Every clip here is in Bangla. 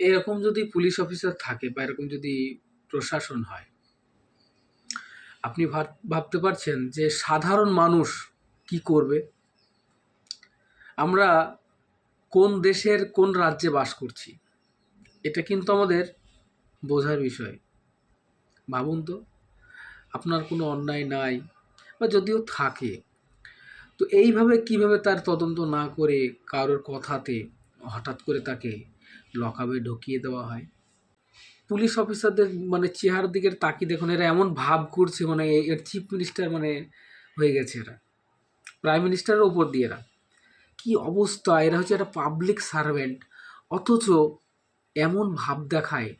এরকম যদি পুলিশ অফিসার থাকে বা এরকম যদি প্রশাসন হয়, আপনি ভাবতে পারছেন যে সাধারণ মানুষ কি করবে? আমরা কোন দেশের কোন রাজ্যে বাস করছি, এটা কিন্তু আমাদের বোঝার বিষয়। ভাবুন তো, আপনার কোনো অন্যায় নাই বা যদিও থাকে, তো এইভাবে কিভাবে তার তদন্ত না করে কারোর কথাতে হঠাৎ করে তাকে লকআপে ঢুকিয়ে দেওয়া হয়? পুলিশ অফিসারদের মানে চেহারার দিকে তাকিয়ে দেখুন, এরা এমন ভাব করছে মানে এর চিফ মিনিস্টার মানে হয়ে গেছে এরা, প্রাইম মিনিস্টারের ওপর দিয়ে এরা কি অবস্থা। এরা হচ্ছে একটা পাবলিক সার্ভেন্ট, অথচ এমন ভাব দেখায়,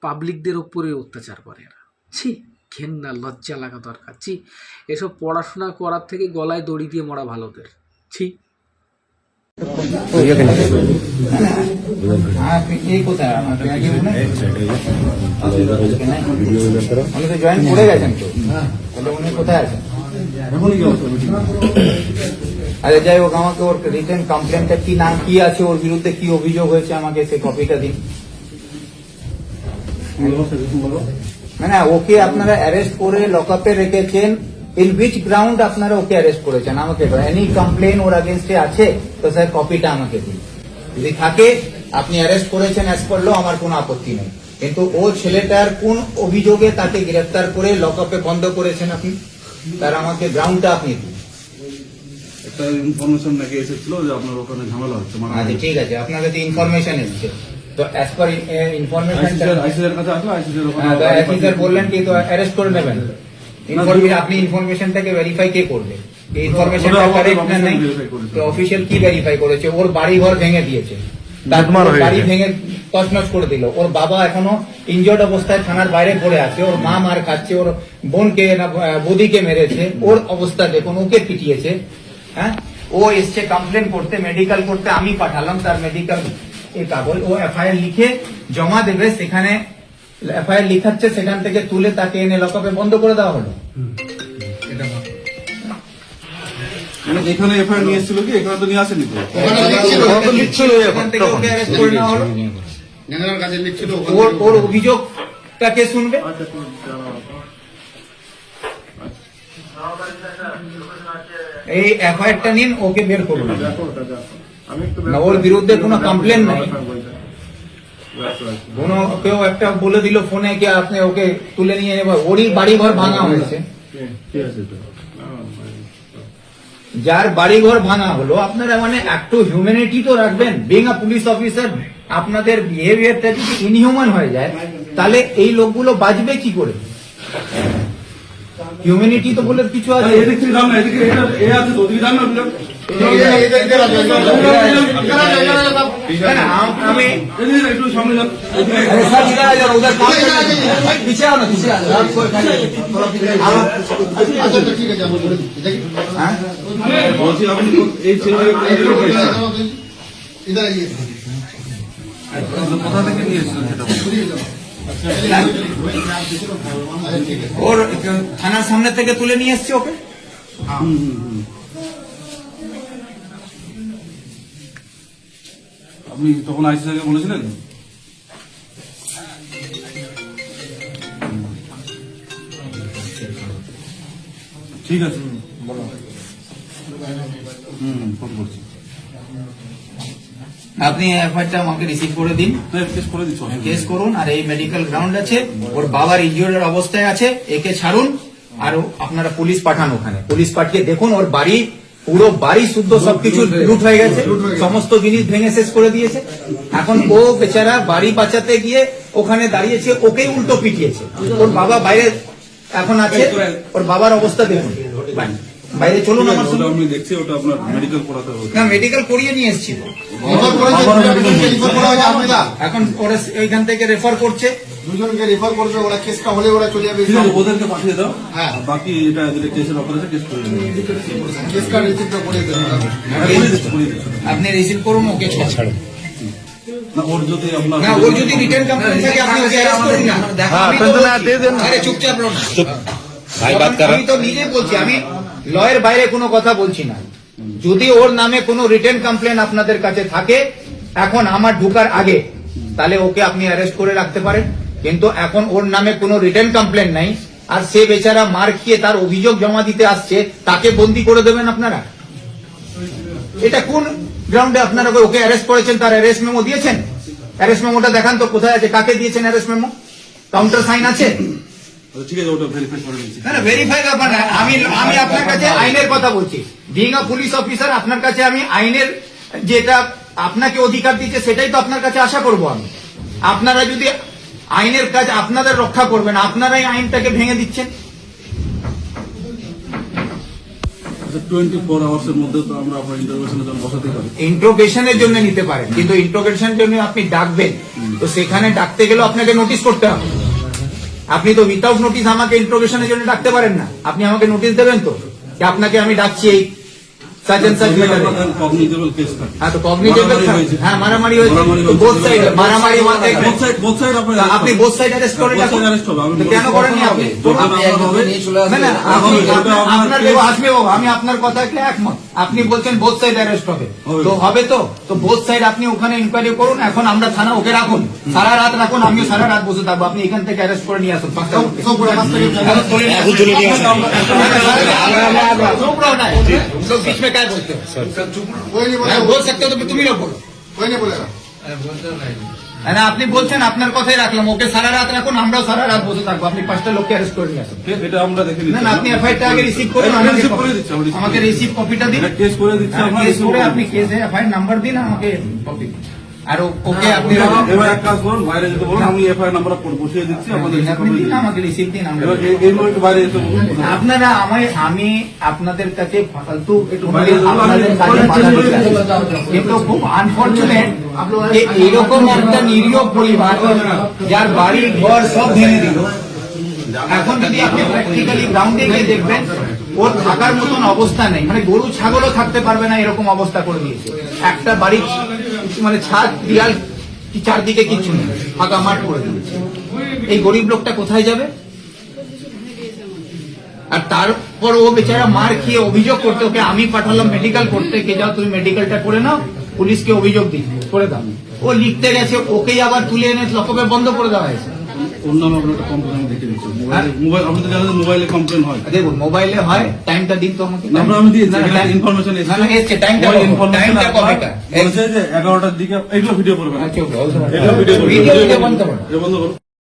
পাবলিকদের ওপরে অত্যাচার করে এরা। ছি, ঘেন্না, লজ্জা লাগা দরকার। ছি, এসব পড়াশোনা করার থেকে গলায় দড়ি দিয়ে মরা ভালো ওদের। ছি। জয়েন করে গেছেন তো, উনি কোথায় আছেন? আরে যাই হোক, আমাকে ওর রিটেন কমপ্লেনটা কি নাম কি আছে, ওর বিরুদ্ধে কি অভিযোগ হয়েছে আমাকে সেই কপিটা দিন। মানে ওকে আপনারা অ্যারেস্ট করে লকআপে রেখেছেন, ইন উইচ গ্রাউন্ড আপনারা ওকে অ্যারেস্ট করেছেন আমাকে এনি কমপ্লেন ওর আগেনস্টে আছে তো স্যার কপিটা আমাকে দিন। যদি থাকে আপনি অ্যারেস্ট করেছেন অ্যাজ পার ল, আমার কোনো আপত্তি নেই, কিন্তু ও ছেলেটার কোন অভিযোগে তাকে গ্রেফতার করে লকআপে বন্ধ করেছেন আপনি, তার আমাকে গ্রাউন্ডটা আপনি দিন। একটা ইনফরমেশন নাকি এসেছিল যে আপনার ওখানে ঝামেলা হচ্ছে। আচ্ছা ঠিক আছে, আপনার কাছে ইনফরমেশন এসেছে তো অ্যাজ পার ইনফরমেশন আইসিআর কাছে আসলো, আইসিআর অফিসার বললেন কি তো অ্যারেস্ট করে নেবেন। আপনি ইনফরমেশনটাকে ভেরিফাই কে করবে? এই ইনফরমেশনটা কারেক্ট না নাই তো অফিশিয়াল কি ভেরিফাই করেছে? ওর বাড়ি ঘর ভেঙে দিয়েছে, তার বাড়ি ভেঙে তছনছ করে দিল। ওর বাবা এখনো ইনজর্ড অবস্থায় থানার বাইরে পড়ে আছে, ওর মা মার খাচ্ছে, ওর বোনকে না বৌদিকে মেরেছে, ওর অবস্থা দেখুন, ওকে পিটিয়েছে। হ্যাঁ, ও এসছে কমপ্লেন করতে, মেডিকেল করতে, আমি পাঠালাম তার মেডিকেল কাগজ, ও এফআইআর লিখে জমা দেবে, সেখানে এফআইআর লিখাচ্ছে, সেখান থেকে তুলে তাকে এনে লকআপে বন্ধ করে দেওয়া হলো। মানে এখানে এফআইআর নিয়ে এসেছিল কি? এখানে তো নিয়ে আসেনি তো, এখান থেকে ওকে অ্যারেস্ট করে নেওয়া হলো। ওর অভিযোগটাকে শুনবে। এই এফআইআরটা নিন, ওকে বের করুন। না, ওর বিরুদ্ধে কোনো কমপ্লেন নাই, কোনো কেউ একটা বলে দিল ফোনে কি আপনি ওকে তুলে নিয়ে নেবেন, ওরই বাড়ি ঘর ভাঙা হয়েছে। যার বাড়ি ঘর ভাঙা হলো, আপনারা মানে একটু হিউম্যানিটি তো রাখবেন। বিং আ পুলিশ অফিসার আপনাদের বিহেভিয়ারটা যদি ইনহিউম্যান হয়ে যায়, তাহলে এই লোকগুলো বাঁচবে কি করে? হিউম্যানিটি তো বলে কিছু আছে। আমি বলছি আপনি এই ছেলে কোথা থেকে নিয়ে এসেছিলেন সেটা? ওর থানার সামনে থেকে তুলে নিয়ে এসছে ওকে। আপনি তখন আইসিআইকে বলেছিলেন? ঠিক আছে, ফোন করছি। আপনি এফআইআরটা আমাকে রিসিভ করে দিন, কেস করে দিচ্ছ, কেস করুন। আর এই মেডিকেল গ্রাউন্ড আছে, ওর বাবার ইনজিওর্ড অবস্থায় আছে, একে ছাড়ুন। আর আপনারা পুলিশ পাঠান, ওখানে পুলিশ পাঠিয়ে দেখুন ওর বাড়ি, পুরো বাড়ি শুদ্ধ সবকিছু লুট হয়ে গেছে, সমস্ত জিনিস ভেঙে শেষ করে দিয়েছে। এখন ও বেচারা বাড়ি বাঁচাতে গিয়ে ওখানে দাঁড়িয়েছে, ওকেই উল্টো পিটিয়েছে। ওর বাবা বাইরে এখন আছে, ওর বাবার অবস্থা দেখুন। বাইরে চলুন আমার সঙ্গে। আমি দেখছি ওটা আপনার মেডিকেল করাতে হবে। না, মেডিকেল করিয়ে নিয়ে এসেছি, এখন ওরা এইখান থেকে রেফার করছে, দুজনকে রেফার করবে, ওরা কেসটা হলে ওরা চলে যাবে। ওদেরকে পাঠিয়ে দাও, হ্যাঁ, বাকি এটা যেটা কেসের অফার আছে কেস করে দেবে। কেসটা রিসিভটা করে দেবে। আপনি রিসিভ করুন, ওকে ছাড়ুন। না, ওর যদি আপনার না, ওর যদি রিটার্ন কমপ্লেন থাকে আপনি ওকে অ্যারেস্ট করুন না। আরে চুপচাপ রহুন। আমি তো নিজে বলছি, আমি লয়ের বাইরে কোনো কথা বলছি না। যদি ওর নামে কোনো রিটার্ন কমপ্লেন আপনাদের কাছে থাকে, এখন আমার ঢোকার আগে তাহলে ওকে আপনি অ্যারেস্ট করে রাখতে পারেন। কিন্তু এখন ওর নামে কোনো রিটেন কমপ্লেন নাই, আর সে বেচারা মার খেয়ে তার অভিযোগ জমা দিতে আসছে, তাকে বন্দি করে দেবেন আপনারা? এটা কোন গ্রাউন্ডে আপনারা ওকে অ্যারেস্ট করেছেন? তার অ্যারেস্ট মেমো দিয়েছেন? অ্যারেস্ট মেমোটা দেখান তো, কোথায় আছে? কাকে দিয়েছেন অ্যারেস্ট মেমো? কাউন্টার সাইন আছে? আচ্ছা, ঠিক আছে, ওটা ভেরিফাই করে দিচ্ছি। না না, ভেরিফাই ব্যাপার না। আমি আপনার কাছে আইনের কথা বলছি। বিং আ পুলিশ অফিসার, আপনার কাছে আমি আইনের যেটা আপনাকে অধিকার দিচ্ছে সেটাই তো আপনার কাছে আশা করব আমি। আপনারা যদি আইনের কাজ আপনাদের রক্ষা করবেন, আপনারাই আইনটাকে ভেঙে দিচ্ছেন। আচ্ছা, 24 আওয়ার্সের মধ্যে তো আমরা আপনার ইন্টারভিউশনের জন্য বসাতে পারি। ইন্ট্রোগেশনের জন্য নিতে পারেন, কিন্তু ইন্ট্রোগেশনের জন্য আপনি ডাকবেন, তো সেখানে ডাকতে গেলেও আপনাকে নোটিশ করতে হবে। আপনি তো উইথাউট নোটিশ আমাকে ইন্ট্রোগেশনের জন্য ডাকতে পারেন না। আপনি আমাকে নোটিশ দেবেন তো যে আপনাকে আমি ডাকছি এই সার্চ এন্ড সার্চ ম্যাটারে। কগনিটেবল কেস থাকে। হ্যাঁ, তো কগনিটেবল, হ্যাঁ মারামারি হয়েছে, বোথ সাইড মারামারি মানে বোথ সাইড আপনি বোথ সাইড অ্যারেস্ট করে রাখুন। তো কেন করেননি আপনি? না না, আপনার দেখো আসবে ও, আমি আপনার কথাকে একমত। আপনি বলছেন বোথ সাইড অ্যারেস্ট হবে, তো হবে তো বোথ সাইড আপনি ওখানে ইনকোয়ারি করুন। এখন আমরা থানা ওকে রাখুন, সারা রাত রাখুন, আমিও সারা রাত বসে থাকবো। আপনি এখান থেকে অ্যারেস্ট করে নিয়ে আসুন। সব পুরো মাস থেকে लोग बीच में क्या बोलते हो? कोई नहीं मैं बोला, बोल सकते हो तो तुम ही लोग बोलो। कोई नहीं बोलेगा। না, আপনি বলছেন, আপনার কথাই রাখলাম, ওকে সারা রাত রাখুন, আমরাও সারা রাত বসে থাকবো। আপনি 5টা লোককে অ্যারেস্ট করে নিয়ে আসুন। এটা আমরা দেখে না নিচ্ছি। না, আপনি এফআইআরটা আগে রিসিভ করুন, এটা receive করে দিচ্ছি, আমরা receive আমাকে রিসিভ কপিটা দিন। এটা কেস করে দিচ্ছি, হ্যাঁ, আমরা কেস receive করে করে আপনি কেসে এফআইআর নাম্বার দিন, আমাকে কপি। আর ওকে আপনি রাখুন। এবার এক কাজ করুন, বাইরে যেতে বলুন, আমি এফআইআর নাম্বার বসিয়ে দিচ্ছি, আমাদের আপনি দিন, আমাকে রিসিভ দিন, আমরা এবার এই মুহূর্তে বাইরে যেতে বলুন। আপনারা আমি আপনাদের কাছে ফালতু বাইরে যেতে বলুন, আপনাদের কাছে বাধা দিতে আসি। কিন্তু খুব আনফরচুনেট যে এরকম একটা নিরীহ পরিবার যার বাড়ি ঘর সব ভেঙে দিল, এখন যদি আপনি প্র্যাকটিক্যালি গ্রাউন্ডে গিয়ে দেখবেন ওর থাকার মতন অবস্থা নেই। মানে গরু ছাগলও থাকতে পারবে না, এরকম অবস্থা করে দিয়েছে। একটা বাড়ি মানে ছাদ দেয়াল কি চারদিকে কিছু নেই, ফাঁকা মাঠ করে দিয়েছে। এই গরিব লোকটা কোথায় যাবে? আর তারপর ও বেচারা মার খেয়ে অভিযোগ করতে, ওকে আমি পাঠালাম মেডিকেল করতে, কে যাও তুমি মেডিকেলটা করে নাও, পুলিশকে অভিযোগ দিই করে দাও। ও লিখতে গেছে, ওকেই আবার তুলে এনে লকআপে বন্ধ করে দেওয়া হয়েছে। অন্য আপনার একটা কমপ্লেন আমি দেখে দিচ্ছি। মোবাইল আপনি তো জানেন মোবাইলে কমপ্লেন হয়। দেখুন মোবাইলে হয়, টাইমটা দিন তো আমাকে। না, আমি দিয়েছি, না, না, ইনফরমেশন না, না, এসছে, টাইমটা টাইমটা কবেটা? বলছে যে 11টার দিকে এগুলো ভিডিও করবেন। আচ্ছা, এটা ভিডিও করবেন। ভিডিও বন্ধ করো। এটা বন্ধ করুন।